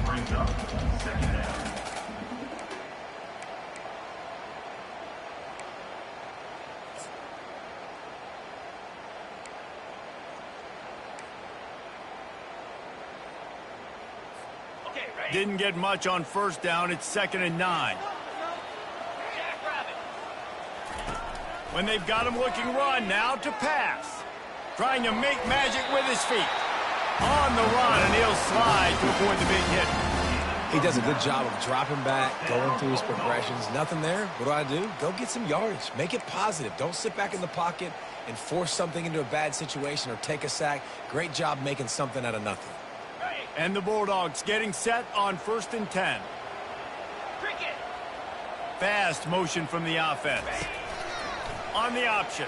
F: Brings up second down.
A: Didn't get much on first down. It's 2nd and 9. When they've got him looking run, now to pass. Trying to make magic with his feet. On the run, and he'll slide to avoid the big hit.
B: He does a good job of dropping back, going through his progressions. Nothing there. What do? Go get some yardage. Make it positive. Don't sit back in the pocket and force something into a bad situation or take a sack. Great job making something out of nothing.
A: And the Bulldogs getting set on 1st and 10. Fast motion from the offense. On the option.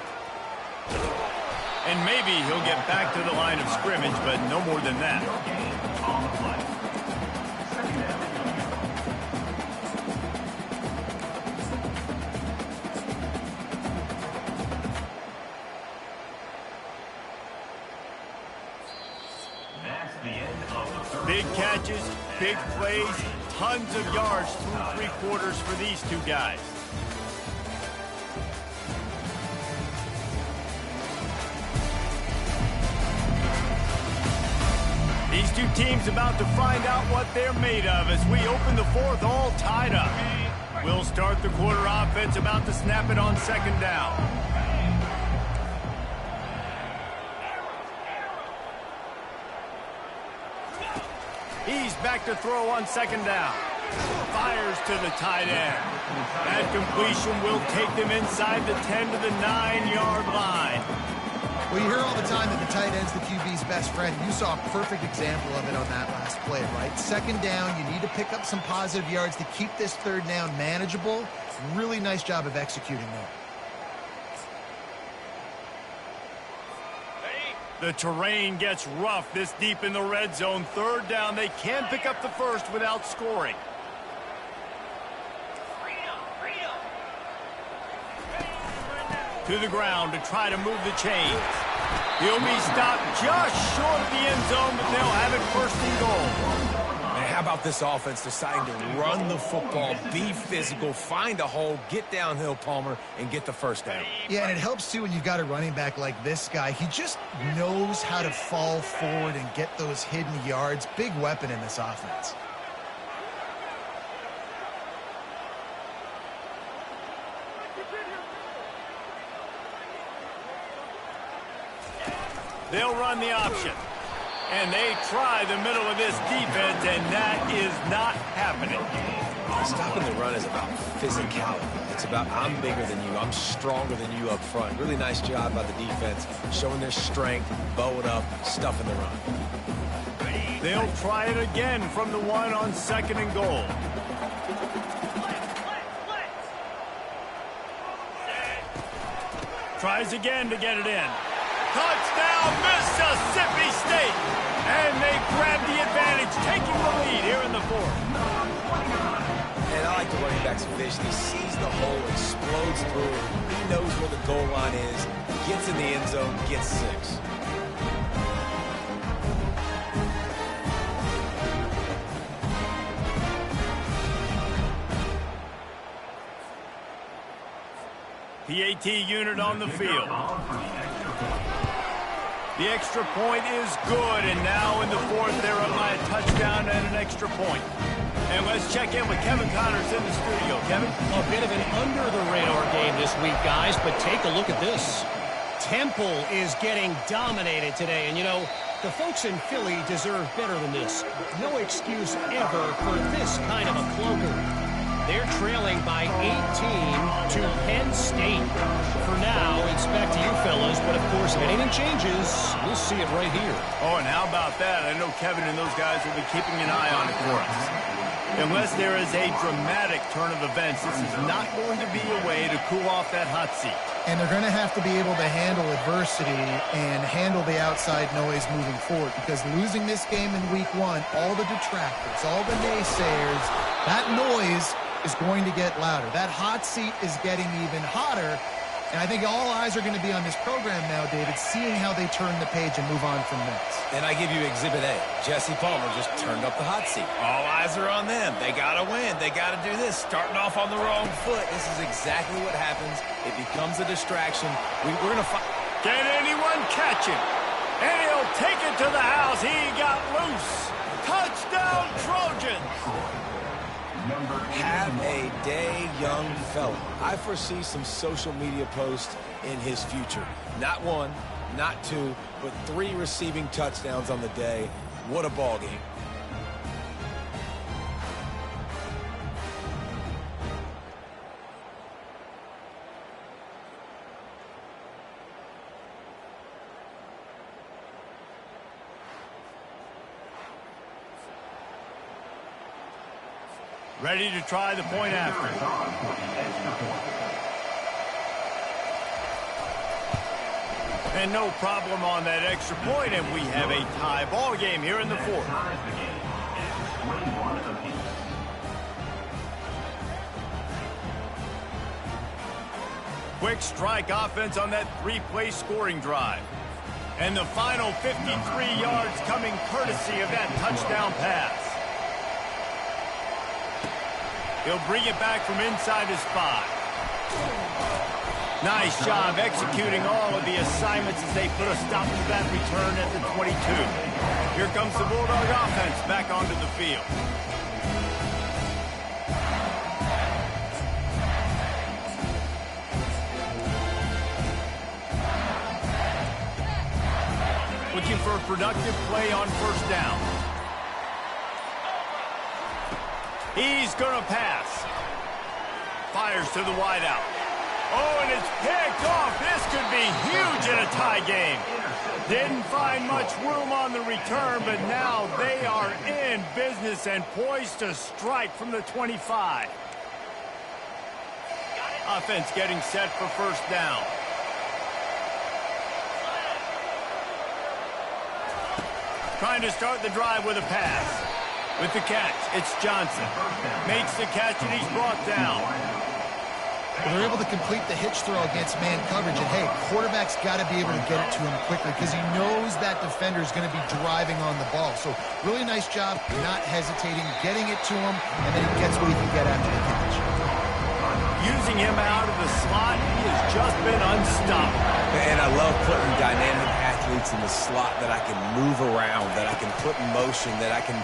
A: And maybe he'll get back to the line of scrimmage, but no more than that.
F: On the play. Second down. That's the end of the third.
A: Big catches, big plays, tons of yards through 3 quarters for these two guys. These two teams about to find out what they're made of as we open the 4th all tied up. We'll start the quarter offense about to snap it on 2nd down. He's back to throw on 2nd down. Fires to the tight end. That completion will take them inside the 10 to the 9-yard line.
C: Well, you hear all the time that the tight end's the QB's best friend. You saw a perfect example of it on that last play, right? 2nd down, you need to pick up some positive yards to keep this 3rd down manageable. Really nice job of executing there.
A: The terrain gets rough this deep in the red zone. 3rd down, they can pick up the first without scoring. To the ground to try to move the chains. He'll be stopped just short of the end zone, but they'll have it 1st and goal.
B: Man, how about this offense deciding to run the football, be physical, find a hole, get downhill, Palmer, and get the first down?
C: Yeah, and it helps, too, when you've got a running back like this guy. He just knows how to fall forward and get those hidden yards. Big weapon in this offense.
A: They'll run the option. And they try the middle of this defense, and that is not happening.
B: Stopping the run is about physicality. It's about I'm bigger than you, I'm stronger than you up front. Really nice job by the defense, showing their strength, bow it up, stuffing the run.
A: They'll try it again from the one on 2nd and goal. Tries again to get it in. Touchdown, Mississippi State! And they grab the advantage, taking the lead here in the 4th.
B: And I like the running back's vision. He sees the hole, explodes through it. He knows where the goal line is, gets in the end zone, gets 6.
A: PAT unit on the field. The extra point is good, and now in the 4th, they're up by a touchdown and an extra point. And let's check in with Kevin Connors in the studio. Kevin?
D: A bit of an under-the-radar game this week, guys, but take a look at this. Temple is getting dominated today, and you know, the folks in Philly deserve better than this. No excuse ever for this kind of a clunker. They're trailing by 18 to Penn State. For now, it's back to you fellas, but of course, if anything changes, we'll see it right here.
A: Oh, and how about that? I know Kevin and those guys will be keeping an eye on it for us. Unless there is a dramatic turn of events, this is not going to be a way to cool off that hot seat.
C: And they're going to have to be able to handle adversity and handle the outside noise moving forward, because losing this game in week 1, all the detractors, all the naysayers, that noise is going to get louder. That hot seat is getting even hotter, and I think all eyes are going to be on this program now, David, seeing how they turn the page and move on from this.
B: And I give you Exhibit A. Jesse Palmer just turned up the hot seat. All eyes are on them. They got to win. They got to do this. Starting off on the wrong foot. This is exactly what happens. It becomes a distraction. We're going to find...
A: Can anyone catch him? And he'll take it to the house. He got loose. Touchdown, Trojans!
B: Have a day, young fella. I foresee some social media posts in his future. Not 1, not 2, but 3 receiving touchdowns on the day. What a ball game.
A: Ready to try the point after. And no problem on that extra point, and we have a tie ball game here in the 4th. Quick strike offense on that 3-play scoring drive. And the final 53 yards coming courtesy of that touchdown pass. He'll bring it back from inside his 5. Nice job executing all of the assignments as they put a stop to that return at the 22. Here comes the Bulldog offense back onto the field. Looking for a productive play on 1st down. He's going to pass. Fires to the wideout. Oh, and it's picked off. This could be huge in a tie game. Didn't find much room on the return, but now they are in business and poised to strike from the 25. Offense getting set for 1st down. Trying to start the drive with a pass. With the catch, it's Johnson. Makes the catch, and he's brought down.
C: They're able to complete the hitch throw against man coverage, and hey, quarterback's got to be able to get it to him quickly because he knows that defender is going to be driving on the ball. So really nice job, not hesitating, getting it to him, and then he gets what he can get after the catch.
A: Using him out of the slot, he has just been unstoppable.
B: And I love putting dynamic athletes in the slot that I can move around, that I can put in motion, that I can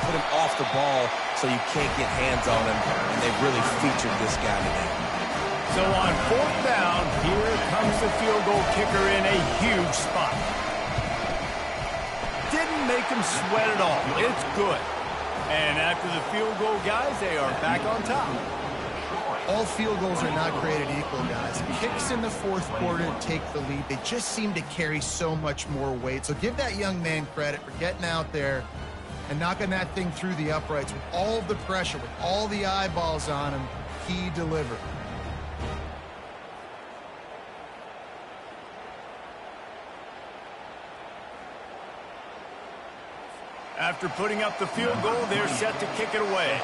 B: put him off the ball so you can't get hands on him, and they've really featured this guy today.
A: So on 4th down, here comes the field goal kicker in a huge spot. Didn't make him sweat at all. It's good. And after the field goal, guys, they are back on top.
C: All field goals are not created equal, guys. Kicks in the 4th quarter take the lead. They just seem to carry so much more weight. So give that young man credit for getting out there and knocking that thing through the uprights with all of the pressure, with all the eyeballs on him. He delivered.
A: After putting up the field goal, they're set to kick it away.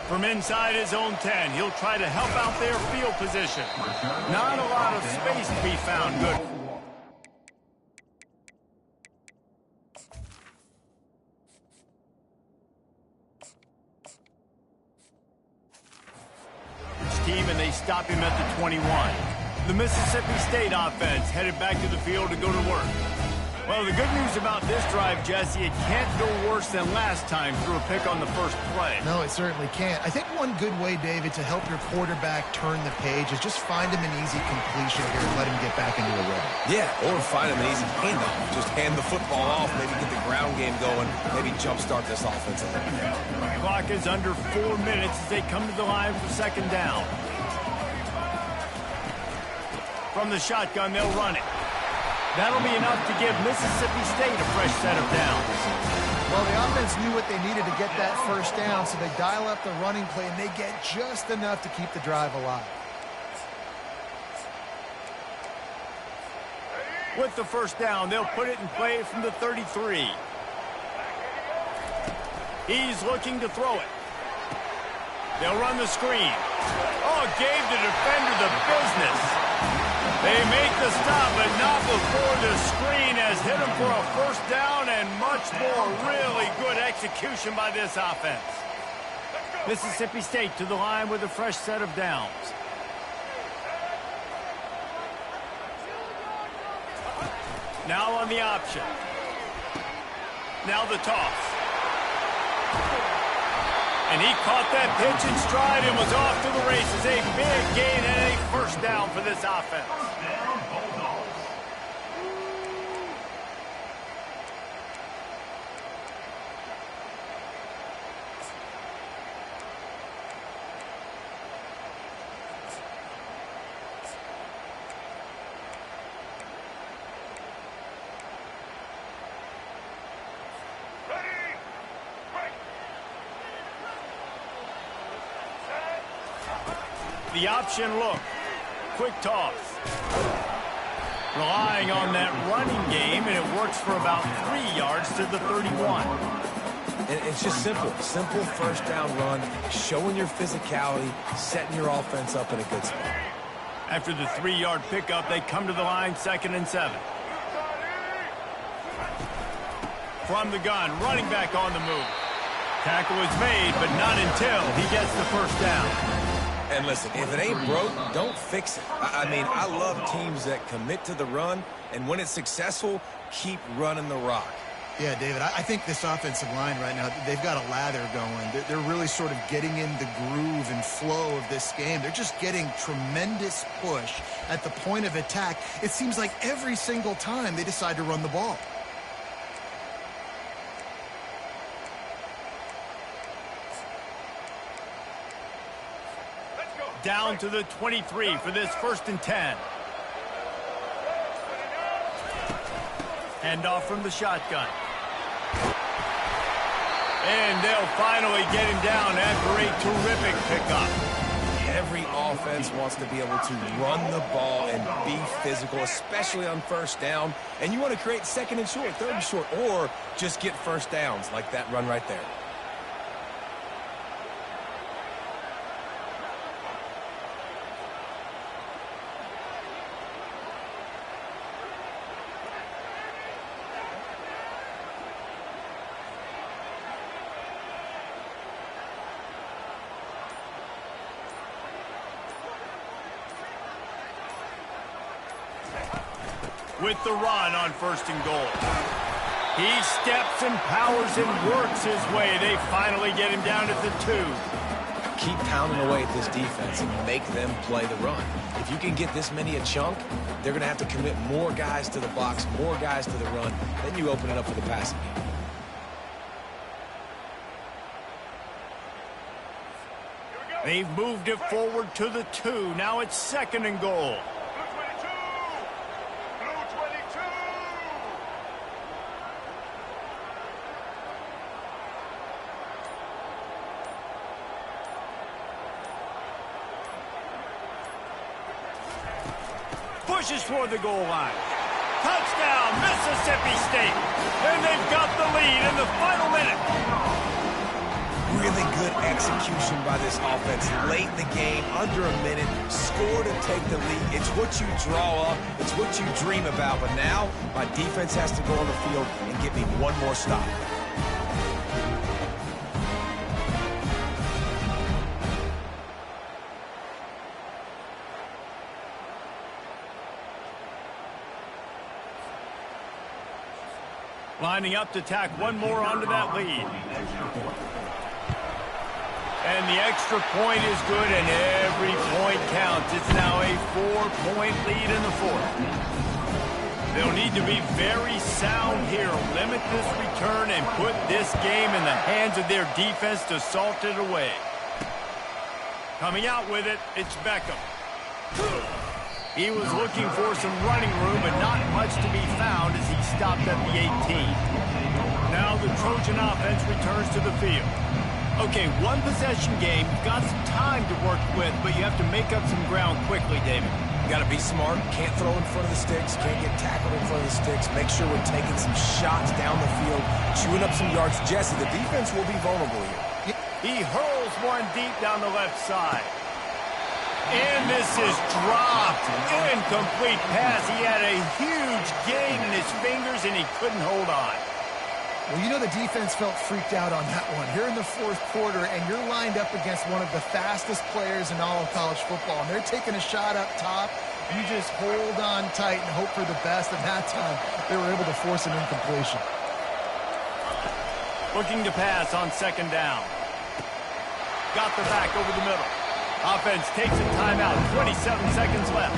A: From inside his own 10, he'll try to help out their field position. Not a lot of space to be found. Good. Team, and they stop him at the 21. The Mississippi State offense headed back to the field to go to work. Well, the good news about this drive, Jesse, it can't go worse than last time through a pick on the first play.
C: No, it certainly can't. I think one good way, David, to help your quarterback turn the page is just find him an easy completion here and let him get back into a rhythm.
B: Yeah, or find him an easy handoff. Just hand the football off, maybe get the ground game going, maybe jumpstart this offense a little bit.
A: The clock is under 4 minutes as they come to the line for 2nd down. From the shotgun, they'll run it. That'll be enough to give Mississippi State a fresh set of downs.
C: Well, the offense knew what they needed to get that first down, so they dial up the running play, and they get just enough to keep the drive alive.
A: With the first down, they'll put it in play from the 33. He's looking to throw it. They'll run the screen. Oh, gave the defender the business. They make the stop, but not before the screen has hit him for a first down and much more. Really good execution by this offense. Mississippi State to the line with a fresh set of downs. Now on the option. Now the toss. And he caught that pitch in stride and was off to the races. A big gain and a first down for this offense. The option look. Quick toss. Relying on that running game, and it works for about 3 yards to the 31.
B: And it's just simple. Simple first down run, showing your physicality, setting your offense up in a good spot.
A: After the 3-yard pickup, they come to the line 2nd and 7. From the gun, running back on the move. Tackle is made, but not until he gets the first down.
B: And listen, if it ain't broke, don't fix it. I mean, I love teams that commit to the run, and when it's successful, keep running the rock.
C: Yeah, David, I think this offensive line right now, they've got a lather going. They're really sort of getting in the groove and flow of this game. They're just getting tremendous push at the point of attack. It seems like every single time they decide to run the ball.
A: Down to the 23 for this 1st and 10. Handoff from the shotgun. And they'll finally get him down after a terrific pickup.
B: Every offense wants to be able to run the ball and be physical, especially on first down. And you want to create 2nd and short, 3rd and short, or just get first downs like that run right there.
A: With the run on 1st and goal. He steps and powers and works his way. They finally get him down at the 2.
B: Keep pounding away at this defense and make them play the run. If you can get this many a chunk, they're going to have to commit more guys to the box, more guys to the run. Then you open it up for the passing game.
A: They've moved it forward to the 2. Now it's 2nd and goal. Pushes toward the goal line. Touchdown, Mississippi State. And they've got the lead in the final minute.
B: Really good execution by this offense late in the game, under a minute, score to take the lead. It's what you draw up, it's what you dream about. But now, my defense has to go on the field and get me one more stop.
A: Lining up to tack one more onto that lead. And the extra point is good, and every point counts. It's now a 4-point lead in the 4th. They'll need to be very sound here, limit this return, and put this game in the hands of their defense to salt it away. Coming out with it, it's Beckham. He was looking for some running room, but not much to be found as he stopped at the 18. Now the Trojan offense returns to the field. Okay, one possession game. You've got some time to work with, but you have to make up some ground quickly, David.
B: You got to be smart. Can't throw in front of the sticks. Can't get tackled in front of the sticks. Make sure we're taking some shots down the field, chewing up some yards. Jesse, the defense will be vulnerable here.
A: He hurls one deep down the left side. And this is dropped. Incomplete pass. He had a huge gain in his fingers, and he couldn't hold on.
C: Well, you know the defense felt freaked out on that one. You're in the 4th quarter, and you're lined up against one of the fastest players in all of college football, and they're taking a shot up top. You just hold on tight and hope for the best, and that time they were able to force an incompletion.
A: Looking to pass on 2nd down. Got the back over the middle. Offense takes a timeout. 27 seconds left.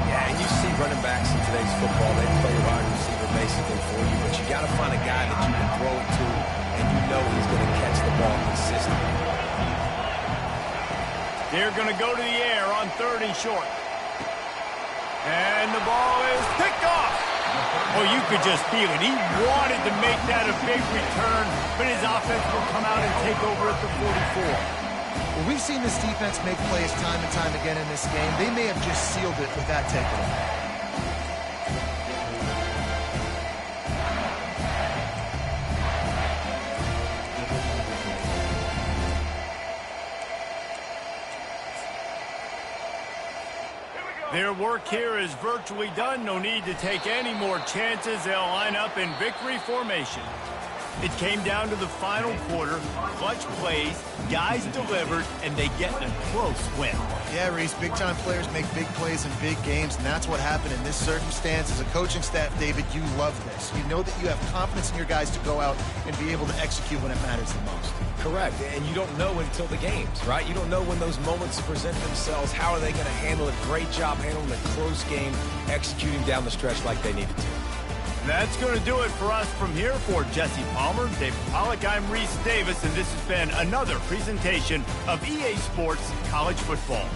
B: Yeah, and you see running backs in today's football, they play wide receiver basically for you, but you got to find a guy that you can throw it to, and you know he's going to catch the ball consistently.
A: They're going to go to the air on 3rd and short. And the ball is picked off. Well, you could just feel it. He wanted to make that a big return, but his offense will come out and take over at the 44.
C: Well, we've seen this defense make plays time and time again in this game. They may have just sealed it with that takeaway.
A: Their work here is virtually done. No need to take any more chances. They'll line up in victory formation. It came down to the final quarter. Clutch plays, guys delivered, and they get a close win.
C: Yeah, Reese, big-time players make big plays in big games, and that's what happened in this circumstance. As a coaching staff, David, you love this. You know that you have confidence in your guys to go out and be able to execute when it matters the most.
B: Correct, and you don't know until the games, right? You don't know when those moments present themselves. How are they going to handle it? Great job handling a close game, executing down the stretch like they needed to.
A: That's going to do it for us from here. For Jesse Palmer, David Pollack, I'm Reese Davis, and this has been another presentation of EA Sports College Football.